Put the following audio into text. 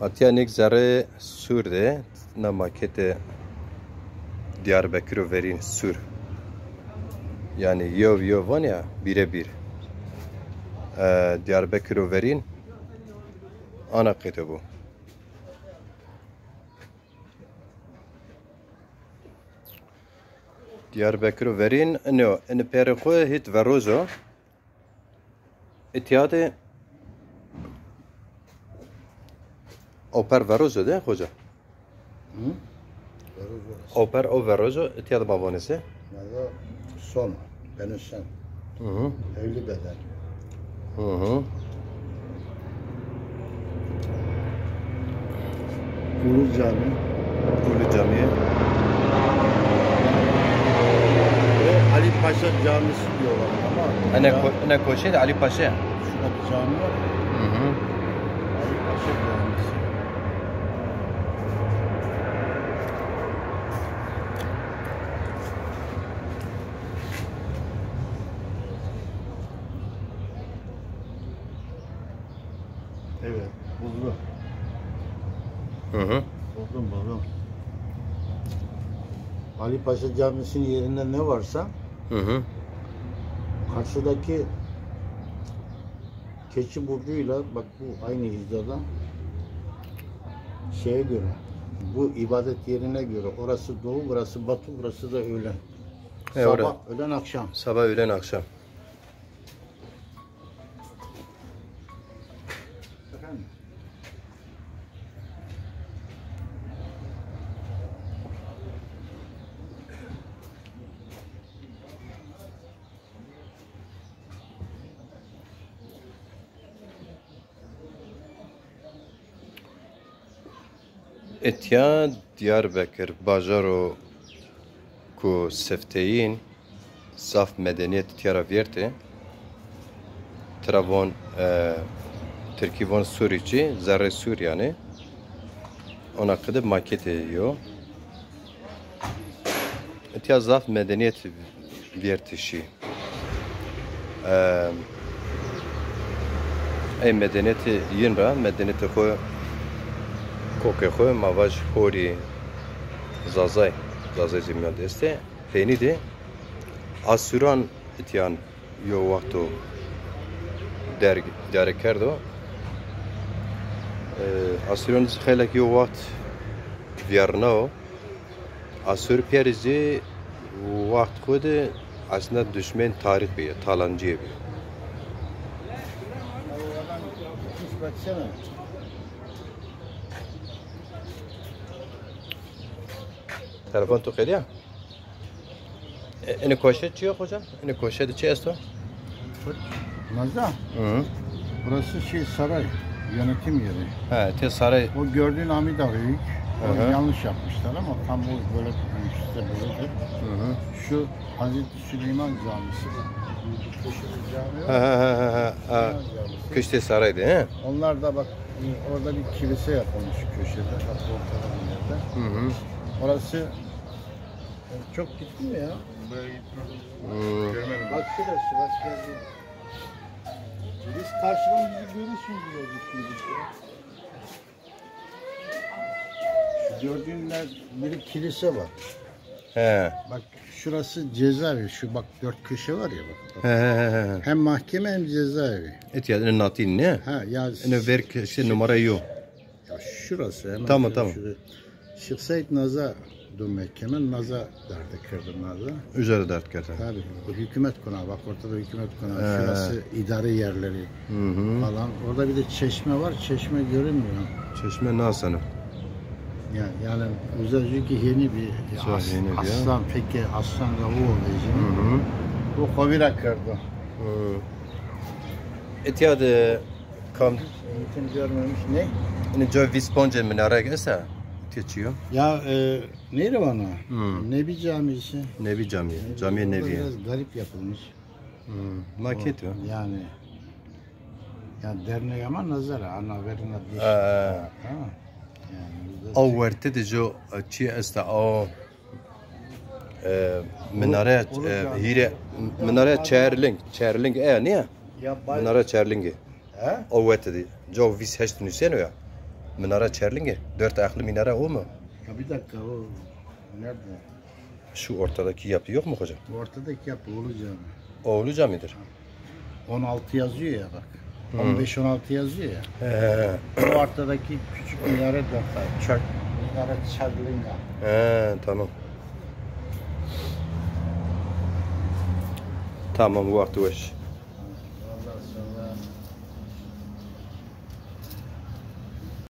Atiyanik zare sur de na makete Diyarbakır verin sur. Yani yov var ya birebir. Diyarbakır verin ana kete bu. Diyarbakır verin no en perikho hit verozo etiyade oper verozo de hoca. Oper o verozo etiyade babanesi. Valla son benüsen. Evli beden. Ulu Cami. Ulu Cami. Ali Paşa Camisi diyorlar ama. Ne koşu da Ali Paşa. Şurada bir cami var. Ali Paşa Camisi. Evet, buldum. Buldum. Ali Paşa Camisi'nin yerinde ne varsa karşıdaki Keçi Burcu'yla bak bu aynı hizada şeye göre bu ibadet yerine göre orası doğu, burası batı, burası da öğlen. Sabah, öğlen, akşam. Sabah, öğlen, akşam. Efendim? Etya Diyarbakır bajaro ku sefteyin saf medeniyet tiyara verte Travon Türkivon Suriçi zarre Suriyane ona kadar maket ediyor. Etya zaf medeniyet vertişi medeniyeti yinra medeniyeti koy koke mavaj hori zazay zimyan deste peni de asuran itiyan yo vakto der kerdo asuran xelek yo vakt viyarnao asur perizi vakt khud aslında düşman tarih bir talancı bir Baksana. Telefon tu ya? Ne koşe çiyor hocam? Ne koşe de çiyesto? Nazda. Burası saray, yönetim yeri. He, te saray. O gördüğün Amida Büyük. Yanlış yapmışlar ama tam o böyle üstte böyle. Şu Hazreti Süleyman Camisi. Köşte saraydı he? Onlar da bak orada bir kilise yapılmış köşede, ortada bir yerde. Orası çok gitti mi ya? Bak şurası, bak geldi. Biz karşıdan bizi görürsün diye düşündük ya. Şu gördüğünler bir kilise var. He. Bak şurası cezaevi, şu bak 4 köşe var ya bak. Hem mahkeme hem cezaevi. Etiyadın natin ne? Ha ya. Ne ver şey numara yok. Ya şurası hemen. Tamam. Şeyh Said Naz'a mahkeme Naz'a derdi kırdı Naz'a. Üzeri dert kerten. Tabii. Bu hükümet konağı bak ortada hükümet konağı. Şurası idare yerleri falan. Orada bir de çeşme var. Çeşme görünmüyor. Çeşme nasıl? Yani özellikle yeni bir aslan peki aslan Gavuoğlu bu kovira kırdı. Etiyadı kam eğitim görmemiş ne? Ne Joe Visponje minare gelse geçiyor. Ya neydi bana? Nebi Camisi. Nebi Camii. Cami Nebi. Biraz garip yapılmış. Maket o. Yani dernek ama nazara ana verine bir şey. او ورتد جو چی است او مناره هیره مناره چرلینگ نه مناره چرلینگ او ورتد جو ویس هشت نسینو یا Minare Çerlingi. 4 ayaklı minare o mu? Ya bir dakika o nerede? Şu ortadaki yapı yok mu hocam? Bu ortadaki yapı Ulu Cami. Oğlu Cami'dir. 16 yazıyor ya bak. 15-16 yazıyor ya. He. O ortadaki küçük minare de çöl. Minare Çerlinga. He, tamam. Tamam, bu vakti hoş.